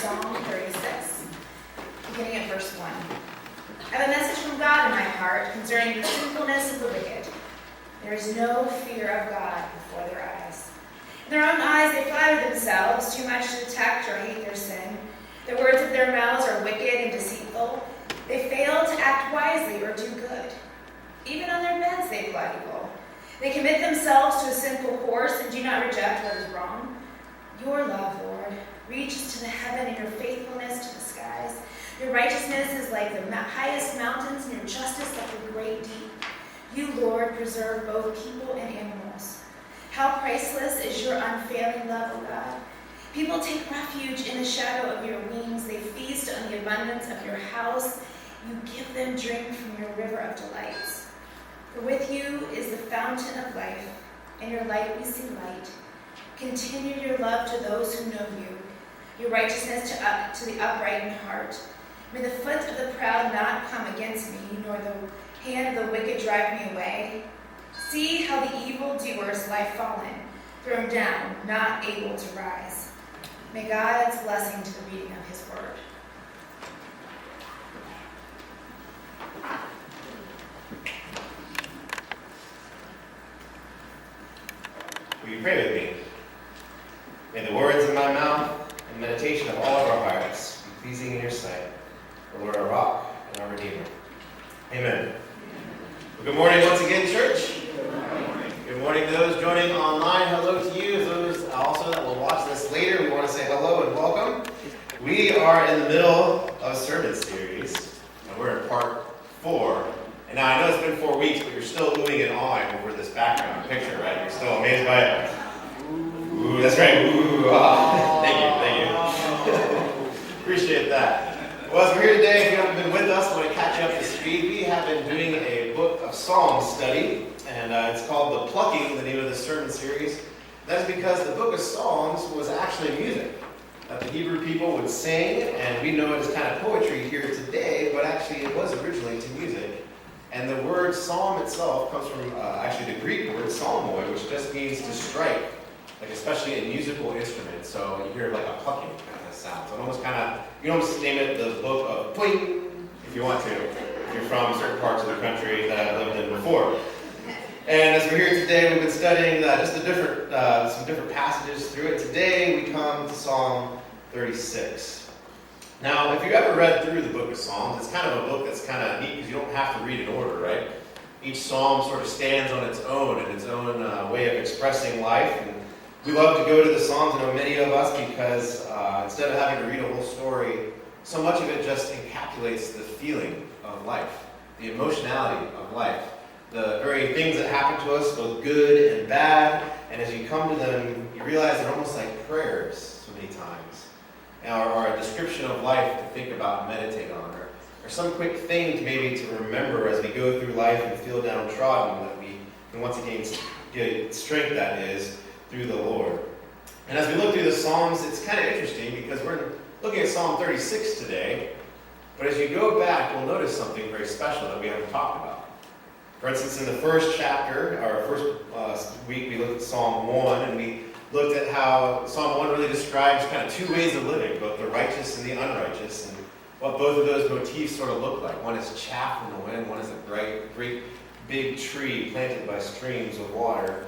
Psalm 36, beginning at verse 1. I have a message from God in my heart concerning the sinfulness of the wicked. There is no fear of God before their eyes. In their own eyes they flatter themselves too much to detect or hate their sin. The words of their mouths are wicked and deceitful. They fail to act wisely or do good. Even on their beds they plot evil. They commit themselves to a sinful course and do not reject what is wrong. Your love, Lord, reaches to the heaven and your faithfulness to the skies. Your righteousness is like the highest mountains and your justice like the great deep. You, Lord, preserve both people and animals. How priceless is your unfailing love, O God. People take refuge in the shadow of your wings. They feast on the abundance of your house. You give them drink from your river of delights. For with you is the fountain of life, and your light we see light. Continue your love to those who know you, your righteousness to the upright in heart. May the foot of the proud not come against me, nor the hand of the wicked drive me away. See how the evildoers lie fallen, thrown down, not able to rise. May God's blessing to the reading of his word. Will you pray with me? May the words of my mouth and meditation of all of our hearts be pleasing in your sight, the Lord our rock and our Redeemer. Amen. Well, good morning once again, church. Good morning to those joining online. Hello to you. Those also that will watch this later, we want to say hello and welcome. We are in the middle of a sermon series, and we're in part 4. And now I know it's been 4 weeks, but you're still oohing and awing over this background picture, right? You're still amazed by it. Ooh, that's right. Ooh, thank you. Appreciate that. Well, as we're here today, if you haven't been with us, I want to catch you up to speed. We have been doing a book of Psalms study, and it's called the Plucking, the name of this sermon series. That is because the book of Psalms was actually music that the Hebrew people would sing, and we know it as kind of poetry here today, but actually it was originally to music. And the word psalm itself comes from actually the Greek word psalmoi, which just means to strike, like especially a musical instrument. So you hear like a plucking kind of sound. So it almost kind of, you can almost name it the book of pling, if you want to, if you're from certain parts of the country that I've lived in before. And as we're here today, we've been studying just some different passages through it. Today we come to Psalm 36. Now, if you've ever read through the book of Psalms, it's kind of a book that's kind of neat because you don't have to read in order, right? Each psalm sort of stands on its own and its own way of expressing life. And we love to go to the Psalms, I know many of us, because instead of having to read a whole story, so much of it just encapsulates the feeling of life, the emotionality of life, the very things that happen to us, both good and bad. And as you come to them, you realize they're almost like prayers so many times. Or a description of life to think about and meditate on, or some quick thing to maybe to remember as we go through life and feel downtrodden, that we can once again get strength, that is, through the Lord. And as we look through the Psalms, it's kind of interesting because we're looking at Psalm 36 today, but as you go back, you'll notice something very special that we haven't talked about. For instance, in the first chapter, our first week, we looked at Psalm 1, and we looked at how Psalm 1 really describes kind of two ways of living, both the righteous and the unrighteous, and what both of those motifs sort of look like. One is chaff in the wind, one is a great big tree planted by streams of water.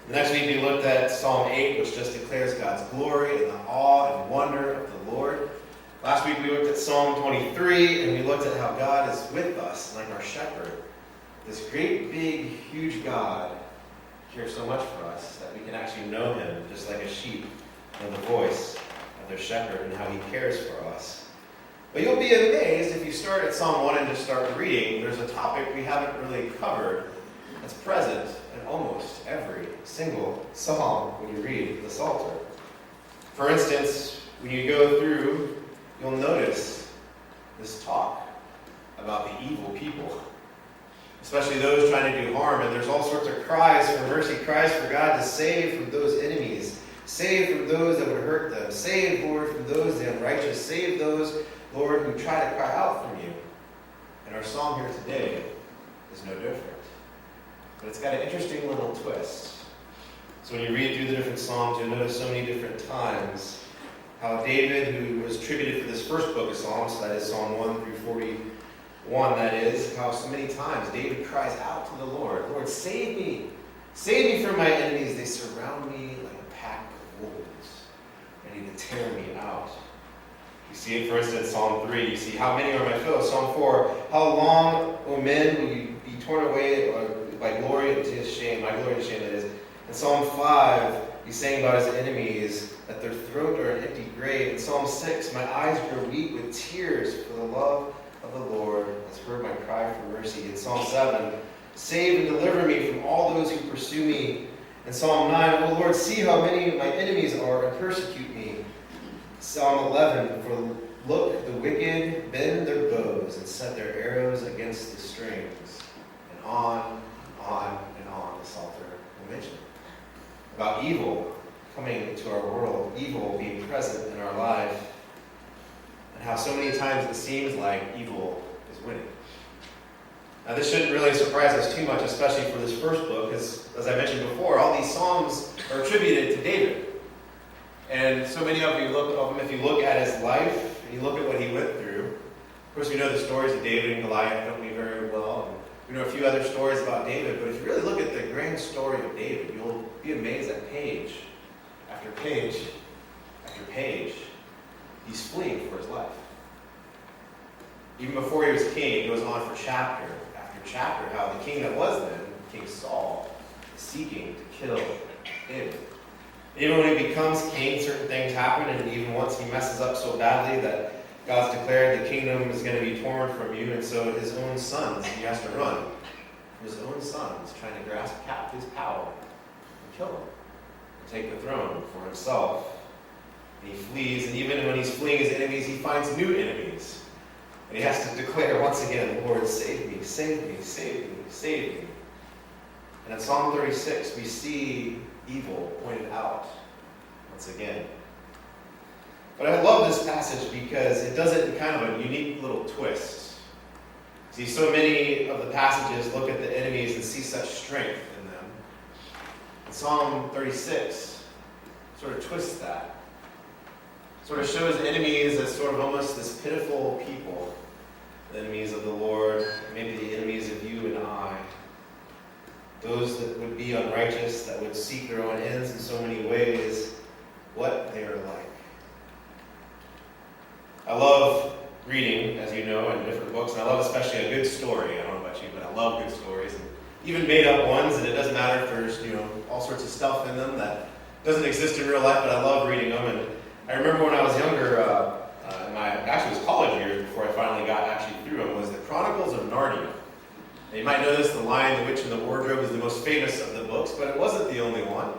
The next week we looked at Psalm 8, which just declares God's glory and the awe and wonder of the Lord. Last week we looked at Psalm 23, and we looked at how God is with us, like our shepherd. This great, big, huge God cares so much for us that we can actually know him just like a sheep know the voice of their shepherd and how he cares for us. But you'll be amazed if you start at Psalm 1 and just start reading. There's a topic we haven't really covered that's present in almost every single psalm when you read the Psalter. For instance, when you go through, you'll notice this talk about the evil people, especially those trying to do harm. And there's all sorts of cries for mercy, cries for God to save from those enemies, save from those that would hurt them, save, Lord, from those the unrighteous, save those, Lord, who try to cry out from you. And our psalm here today is no different. But it's got an interesting little twist. So when you read through the different psalms, you'll notice so many different times how David, who was attributed for this first book of Psalms, that is Psalm 1 through 41, that is, how so many times David cries out to the Lord, Lord, save me. Save me from my enemies. They surround me like a pack of wolves, ready to tear me out. You see it, for instance, Psalm 3. You see, how many are my foes? Psalm 4, how long, O men, will you be torn away by glory into his shame? My glory and shame, that is. In Psalm 5, he's saying about his enemies that their throat are an empty grave. In Psalm 6, my eyes grow weak with tears, for the love of the Lord has heard my cry for mercy. In Psalm 7, save and deliver me from all those who pursue me. In Psalm 9, O Lord, see how many my enemies are and persecute me. Psalm 11, for look, the wicked bend their bows and set their arrows against the strings. And on, and on, the Psalter will mention. About evil coming into our world, evil being present in our life, and how so many times it seems like evil is winning. Now, this shouldn't really surprise us too much, especially for this first book, because, as I mentioned before, all these Psalms are attributed to David. And so many of you look at him, if you look at his life, and you look at what he went through. Of course, we know the stories of David and Goliath, don't we, very well. And we know a few other stories about David, but if you really look at the grand story of David, you'll be amazed that page after page after page, he's fleeing for his life. Even before he was king, it goes on for chapter after chapter, how the king that was then, King Saul, is seeking to kill David. Even when he becomes king, certain things happen, and even once he messes up so badly that God's declared the kingdom is going to be torn from you, and so his own sons, he has to run. His own sons trying to grasp his power and kill him, and take the throne for himself. And he flees, and even when he's fleeing his enemies, he finds new enemies. And he has to declare once again, Lord, save me, save me, save me, save me. And in Psalm 36, we see evil pointed out once again. But I love this passage because it does it in kind of a unique little twist. See, so many of the passages look at the enemies and see such strength in them. And Psalm 36 sort of twists that. Sort of shows enemies as sort of almost this pitiful people. The enemies of the Lord, maybe the enemies of you and I. Those that would be unrighteous, that would seek their own ends in so many ways, what they are like. I love reading, as you know, in different books, and I love especially a good story. I don't know about you, but I love good stories, and even made-up ones, and it doesn't matter if there's, all sorts of stuff in them that doesn't exist in real life, but I love reading them. And I remember when I was younger, in my, actually it was college years before I finally got actually through them, was the Chronicles of Narnia. Now, you might notice The Lion, the Witch, and the Wardrobe is the most famous of the books, but it wasn't the only one.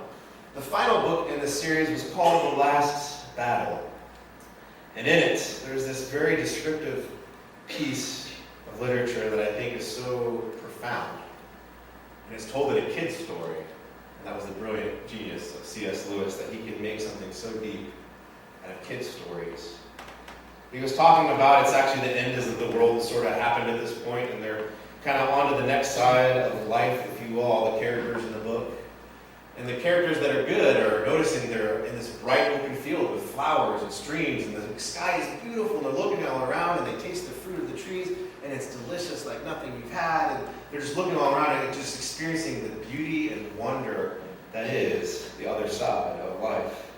The final book in this series was called The Last Battle. And in it, there's this very descriptive piece of literature that I think is so profound. And it's told in a kid's story. And that was the brilliant genius of C.S. Lewis, that he could make something so deep out of kids' stories. He was talking about, it's actually the end of the world that sort of happened at this point, and they're kind of on to the next side of life, if you will, all the characters in the book. And the characters that are good are noticing they're in this bright open field with flowers and streams, and the sky is beautiful, and they're looking all around, and they taste the fruit of the trees, and it's delicious like nothing you've had, and they're just looking all around and just experiencing the beauty and wonder that is the other side of life.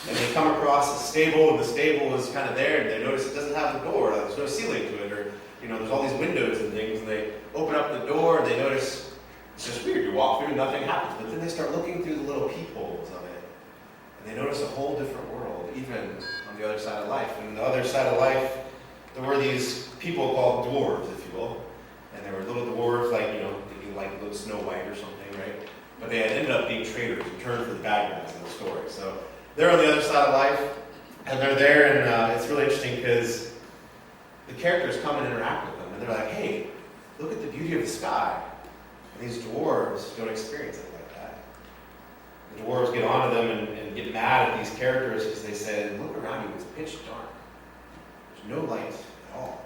And they come across a stable, and the stable is kind of there, and they notice it doesn't have a door, there's no ceiling to it, or there's all these windows and things, and they open up the door, and they notice it's just weird. You walk through and nothing happens. But then they start looking through the little peepholes of it, and they notice a whole different world, even on the other side of life. And on the other side of life, there were these people called dwarves, if you will. And they were little dwarves, like little Snow White or something, right? But they had ended up being traitors and turned for the bad guys in the story. So they're on the other side of life, and they're there, and it's really interesting because the characters come and interact with them, and they're like, hey, look at the beauty of the sky. And these dwarves don't experience it like that. The dwarves get onto them and get mad at these characters because they say, look around you, it's pitch dark. There's no light at all.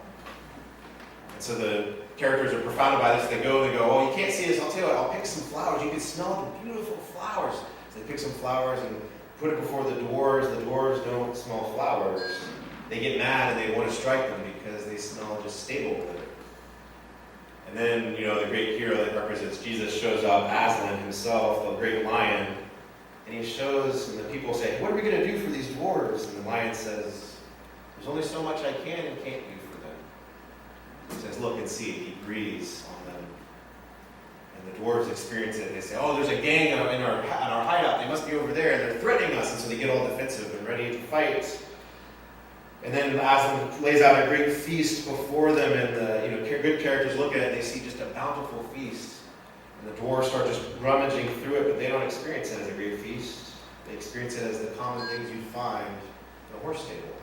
And so the characters are profounded by this. They go, oh, you can't see this. I'll tell you what, I'll pick some flowers. You can smell the beautiful flowers. So they pick some flowers, and put it before the dwarves don't smell flowers. They get mad and they want to strike them because they smell just stable glitter. And then, the great hero that represents Jesus shows up, Aslan himself, the great lion, and he shows, and the people say, what are we going to do for these dwarves? And the lion says, there's only so much I can and can't do for them. He says, look and see. He breathes on them. And the dwarves experience it. They say, oh, there's a gang in our hideout. They must be over there, and they're threatening us. And so they get all defensive and ready to fight. And then Aslan lays out a great feast before them, and the good characters look at it, and they see just a bountiful feast. And the dwarves start just rummaging through it, but they don't experience it as a great feast. They experience it as the common things you'd find in a horse stable,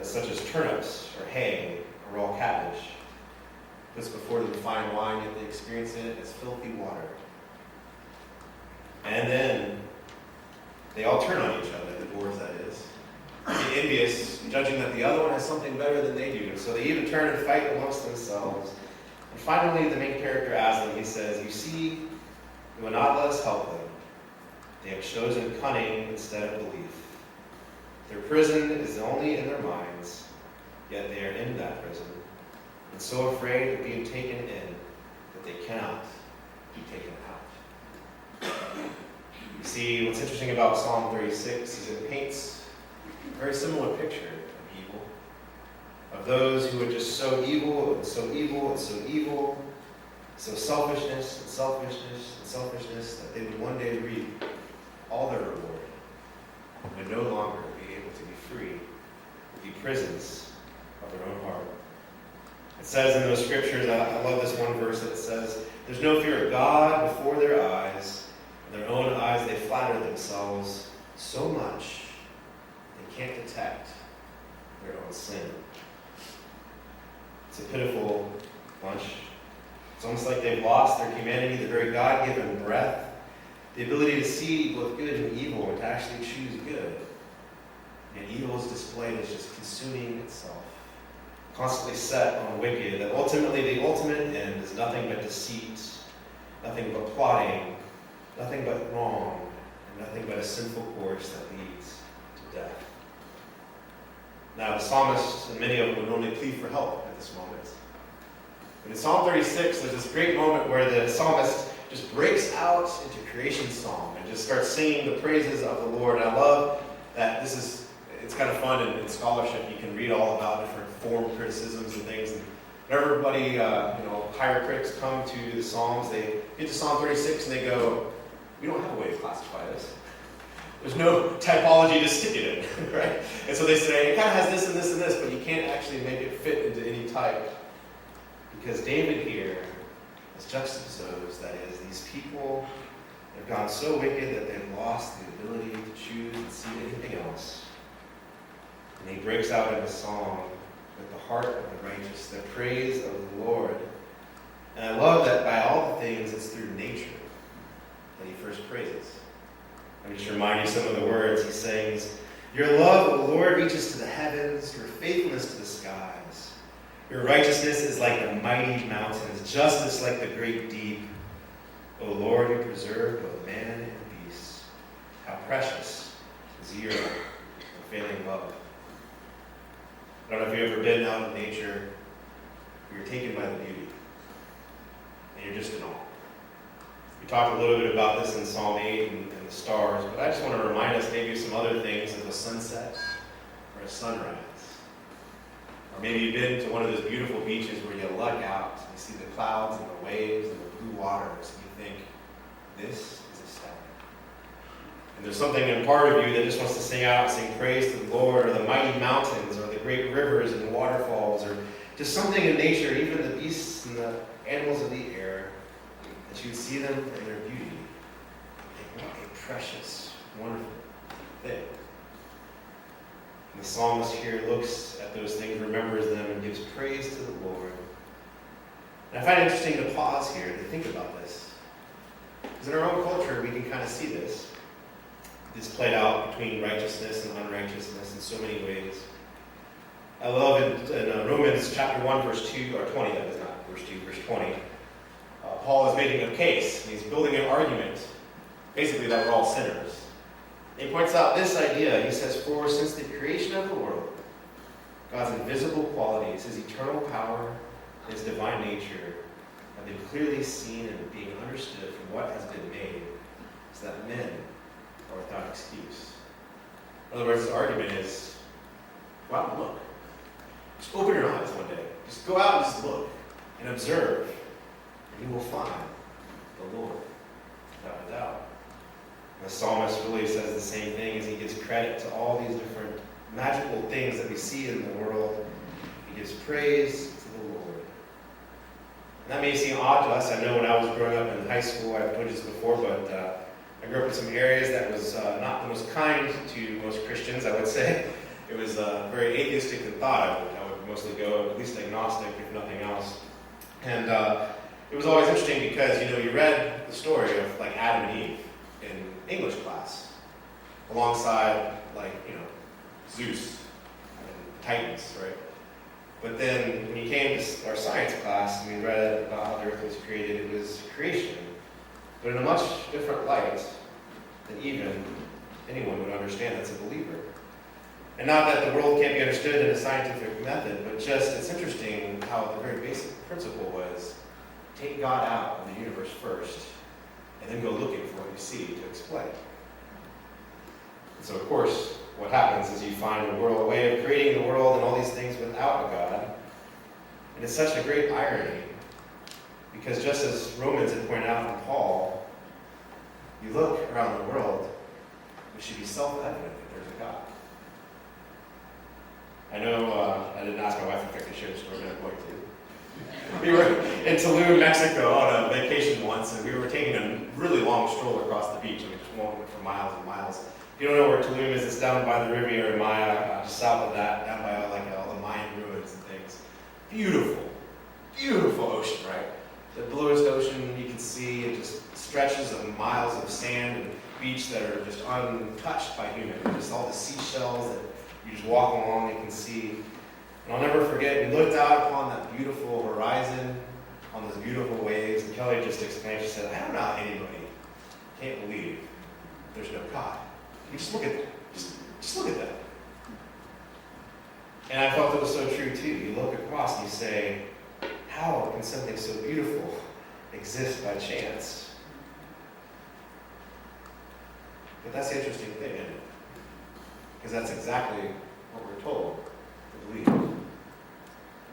such as turnips or hay or raw cabbage. Puts before them fine wine, yet they experience it as filthy water. And then they all turn on each other, the dwarves that is. Be envious, judging that the other one has something better than they do. So they even turn and fight amongst themselves. And finally, the main character, Aslan, he says, you see, you will not let us help them. They have chosen cunning instead of belief. Their prison is only in their minds, yet they are in that prison, and so afraid of being taken in that they cannot be taken out. You see, what's interesting about Psalm 36 is it paints a very similar picture of evil, of those who are just so evil and so evil and so evil, so selfishness and selfishness and selfishness, that they would one day reap all their reward and would no longer be able to be free, to be prisons of their own heart. It says in those scriptures, I love this one verse that says, there's no fear of God before their eyes. In their own eyes they flatter themselves so much they can't detect their own sin. It's a pitiful bunch. It's almost like they've lost their humanity, the very God-given breath, the ability to see both good and evil and to actually choose good. And evil is displayed as just consuming itself, constantly set on wicked, that ultimately the ultimate end is nothing but deceit, nothing but plotting, nothing but wrong, and nothing but a sinful course that leads to death. Now, the psalmist and many of them would only plead for help at this moment. But in Psalm 36, there's this great moment where the psalmist just breaks out into creation song and just starts singing the praises of the Lord. And I love that it's kind of fun in scholarship. You can read all about different form criticisms and things. And everybody, higher critics come to the Psalms. They get to Psalm 36 and they go, we don't have a way to classify this. There's no typology to stick it in, right? And so they say, it kind of has this and this and this, but you can't actually make it fit into any type. Because David here has juxtaposed, that is, these people have gone so wicked that they've lost the ability to choose and see anything else. And he breaks out in a song with the heart of the righteous, the praise of the Lord. And I love that by all the things, it's through nature that he first praises. Let me just remind you some of the words he sings. Your love, O Lord, reaches to the heavens, your faithfulness to the skies. Your righteousness is like the mighty mountains, justice like the great deep. O Lord, you preserve both man and beast. How precious is your unfailing love. I don't know if you've ever been out in nature where you're taken by the beauty and you're just in awe. We talked a little bit about this in Psalm 8 and the stars, but I just want to remind us maybe of some other things of a sunset or a sunrise. Or maybe you've been to one of those beautiful beaches where you look out and you see the clouds and the waves and the blue waters and you think, this is astounding. And there's something in part of you that just wants to sing out and sing praise to the Lord, or the mighty mountains, or the great rivers and waterfalls, or just something in nature, even the beasts and the animals of the air, that you see them in their beauty. What a precious, wonderful thing. And the psalmist here looks at those things, remembers them, and gives praise to the Lord. And I find it interesting to pause here to think about this. Because in our own culture, we can kind of see this. This played out between righteousness and unrighteousness in so many ways. I love it in Romans chapter 1, verse 2, or 20, that is not verse 2, verse 20. Paul is making a case, and he's building an argument, basically that we're all sinners. He points out this idea. He says, "For since the creation of the world, God's invisible qualities, his eternal power, his divine nature, have been clearly seen and being understood from what has been made, so that men are without excuse." In other words, his argument is, go out and look. Just open your eyes one day. Just go out and just look and observe, and you will find the Lord, without a doubt. And the psalmist really says the same thing as he gives credit to all these different magical things that we see in the world. He gives praise to the Lord. And that may seem odd to us. I know when I was growing up in high school, I've told you this before, but I grew up in some areas that was not the most kind to most Christians, I would say. It was very atheistic in thought. I would mostly go at least agnostic, if nothing else. And it was always interesting because, you read the story of like Adam and Eve in English class, alongside Zeus and Titans, right? But then when you came to our science class and we read about how the earth was created, it was creation, but in a much different light than even anyone would understand that's a believer. And not that the world can't be understood in a scientific method, but just it's interesting how the very basic principle was take God out of the universe first, and then go looking for what you see to explain. And so, of course, what happens is you find a way of creating the world and all these things without a God. And it's such a great irony, because just as Romans had pointed out in Paul, you look around the world, it should be self-evident that there's a God. I know I didn't ask my wife if I could share the story, but I'm going to. We were in Tulum, Mexico on a vacation once, and we were taking a really long stroll across the beach, and we just went for miles and miles. If you don't know where Tulum is, it's down by the Riviera Maya, just south of that, down by all the Mayan ruins and things. Beautiful, beautiful ocean, right? The bluest ocean you can see. It just stretches of miles of sand and beach that are just untouched by humans. Just all the seashells that you just walk along and can see. And I'll never forget, we looked out upon that beautiful horizon, on those beautiful waves, and Kelly just exclaimed, she said, "I don't know how anybody can't believe there's no God. You just look at that. Just look at that." And I felt it was so true too. You look across and you say, how can something so beautiful exist by chance? But that's the interesting thing, isn't it? Because that's exactly what we're told to believe.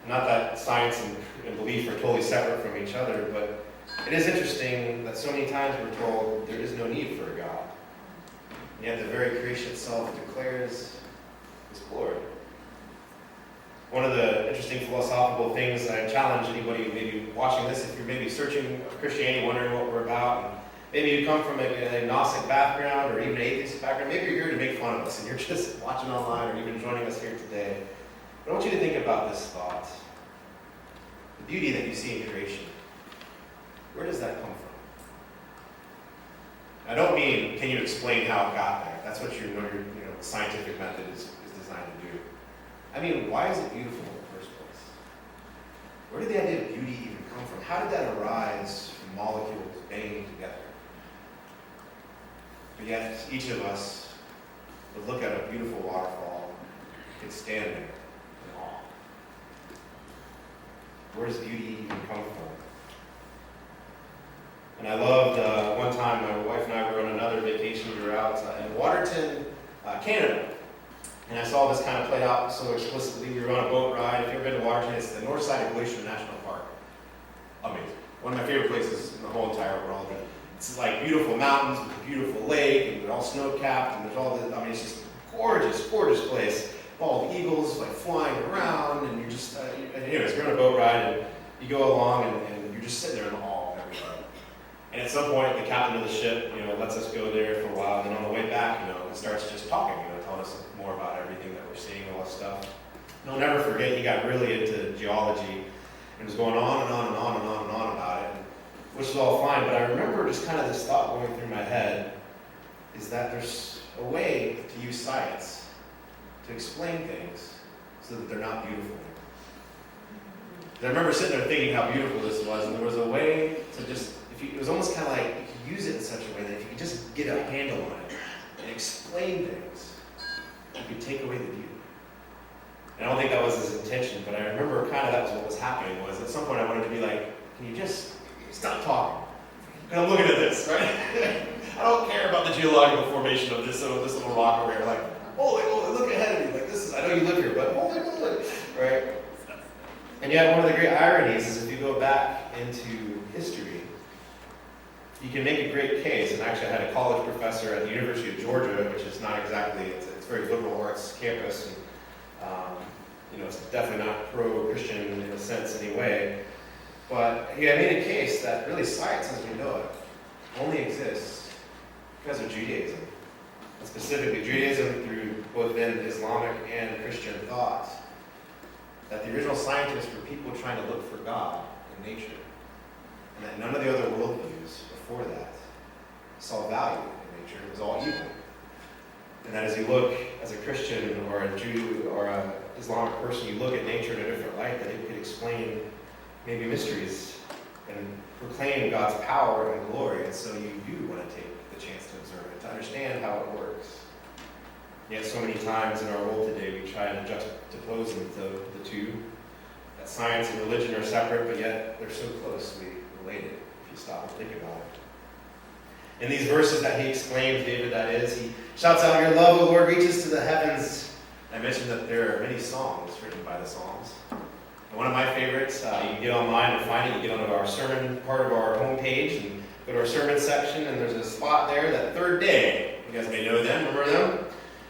Not that science and belief are totally separate from each other, but it is interesting that so many times we're told there is no need for a God. And yet the very creation itself declares his glory. One of the interesting philosophical things I challenge anybody maybe watching this, if you're maybe searching Christianity, wondering what we're about, and maybe you come from an agnostic background or even an atheist background, maybe you're here to make fun of us and you're just watching online or even joining us here today. But I want you to think about this thought. The beauty that you see in creation, where does that come from? I don't mean, can you explain how it got there? That's what your scientific method is designed to do. I mean, why is it beautiful in the first place? Where did the idea of beauty even come from? How did that arise from molecules banging together? But yet, each of us would look at a beautiful waterfall, could stand there in awe. Where does beauty even come from? And I loved, one time my wife and I were on another vacation. We were out in Waterton, Canada. And I saw this kind of played out so explicitly. We were on a boat ride. If you've ever been to Waterton, it's the north side of Glacier National Park. Amazing. One of my favorite places in the whole entire world. It's like beautiful mountains with a beautiful lake, and they're all snow-capped, and there's all the, it's just a gorgeous, gorgeous place. All the eagles like flying around, and you're just, anyways, we're on a boat ride, and you go along, and you're just sitting there in awe of everything. And at some point, the captain of the ship, lets us go there for a while, and then on the way back, it starts just talking, telling us more about everything that we're seeing, all that stuff. And I'll never forget, he got really into geology, and was going on and on and on and on and on about it, which is all fine, but I remember just kind of this thought going through my head, is that there's a way to use science to explain things so that they're not beautiful. I remember sitting there thinking how beautiful this was, and there was a way to just, it was almost kind of like you could use it in such a way that if you could just get a handle on it, and explain things, you could take away the beauty. And I don't think that was his intention, but I remember kind of that was what was happening, was at some point I wanted to be like, can you just stop talking? And I'm looking at this, right? I don't care about the geological formation of this little rock over here. Like, holy, look ahead of me. Like, this is, I know you live here, but holy, right? And yet one of the great ironies is if you go back into history, you can make a great case. And actually I had a college professor at the University of Georgia, which is not exactly, it's a very liberal arts campus. And, it's definitely not pro-Christian in a sense anyway. But he had made a case that really science as we know it only exists because of Judaism. And specifically Judaism through both then Islamic and Christian thought. That the original scientists were people trying to look for God in nature. And that none of the other worldviews before that saw value in nature. It was all evil. And that as you look as a Christian or a Jew or an Islamic person, you look at nature in a different light, that it could explain maybe mysteries and proclaim God's power and glory. And so you do want to take the chance to observe it, to understand how it works. Yet so many times in our world today, we try to juxtapose the two. That science and religion are separate, but yet they're so closely related if you stop and think about it. In these verses that he exclaims, David that is, he shouts out, your love, O Lord, reaches to the heavens. I mentioned that there are many songs written by the Psalms. And one of my favorites, you can get online and find it. You get onto our sermon part of our homepage and go to our sermon section, and there's a spot there, that third day. You guys may know them, remember them?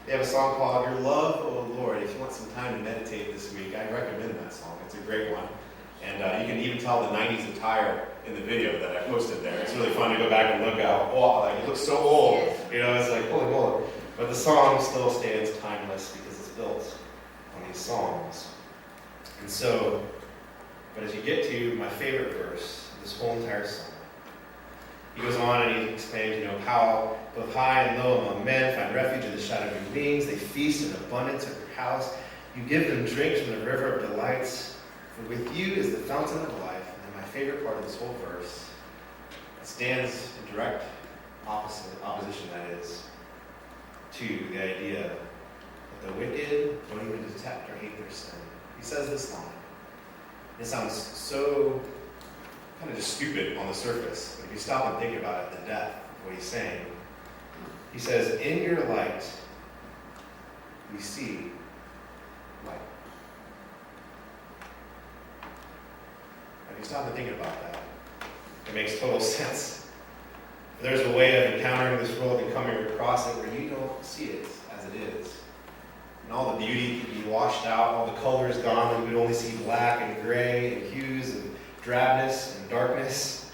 They have a song called Your Love, O Lord. If you want some time to meditate this week, I recommend that song. It's a great one. And you can even tell the 90s attire in the video that I posted there. It's really fun to go back and look out. Oh, like, it looks so old. It's like, holy moly. But the song still stands timeless because it's built on these songs. And so, but as you get to my favorite verse, this whole entire song, he goes on and he exclaims, how both high and low among men find refuge in the shadow of your wings. They feast in abundance at your house. You give them drink from the river of delights. For with you is the fountain of life. And my favorite part of this whole verse, it stands in direct opposition, that is, to the idea that the wicked don't even detect or hate their sin. He says this line. It sounds so kind of just stupid on the surface, but if you stop and think about it, the depth of what he's saying, he says, in your light, we see light. If you stop and think about that, it makes total sense. There's a way of encountering this world and coming across it where you don't see it as it is. And all the beauty can be washed out, all the colors gone, and we'd only see black and gray and hues of drabness and darkness.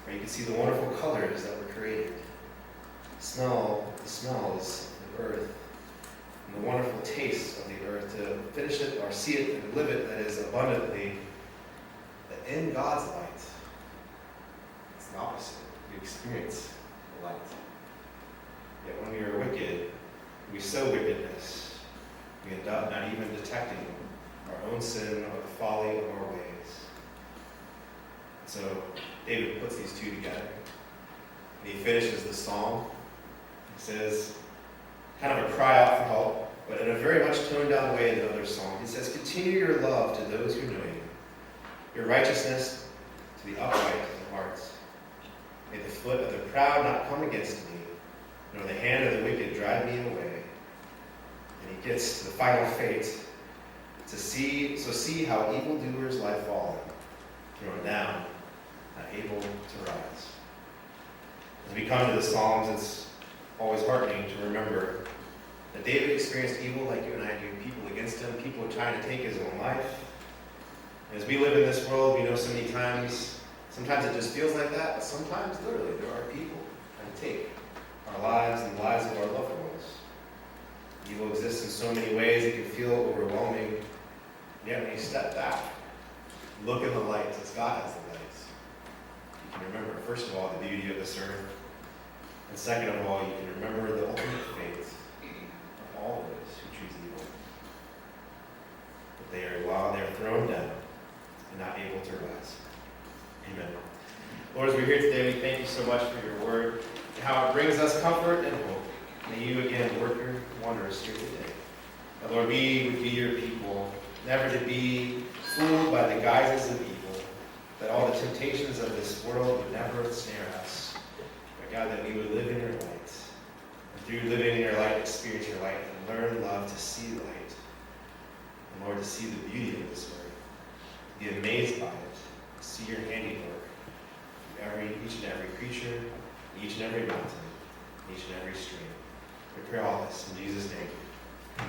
Or you can see the wonderful colors that were created. The smells of the earth, and the wonderful taste of the earth, to finish it or see it and live it, that is abundantly. That in God's light, it's the opposite. We experience the light. Yet when we are wicked, we sow wickedness. We end up not even detecting our own sin or the folly of our ways. So David puts these two together. And he finishes the psalm. He says, kind of a cry out for help, but in a very much toned down way in the other psalm. He says, continue your love to those who know you, your righteousness to the upright in heart. May the foot of the proud not come against me, nor the hand of the wicked drive me away. And he gets to the final fate, to see how evildoers lie fallen, thrown down, not able to rise. As we come to the Psalms, it's always heartening to remember that David experienced evil like you and I do, people against him, people trying to take his own life. And as we live in this world, we know so many times, sometimes it just feels like that, but sometimes literally there are people trying to take our lives and the lives of our loved ones. Evil exists in so many ways, it can feel overwhelming. Yet when you step back, look in the light, as God has the lights, you can remember, first of all, the beauty of this earth. And second of all, you can remember the ultimate fate of all those who choose evil. That they are thrown down and not able to rise. Amen. Lord, as we're here today, we thank you so much for your word and how it brings us comfort and hope. May you again work your wonders here today. That, Lord, we would be your people, never to be fooled by the guises of evil, that all the temptations of this world would never snare us. But God, that we would live in your light. And through living in your light, experience your light, and learn, love, to see light. And Lord, to see the beauty of this word. Be amazed by it. See your handiwork. Each and every creature, each and every mountain, each and every stream. We pray all this in Jesus' name.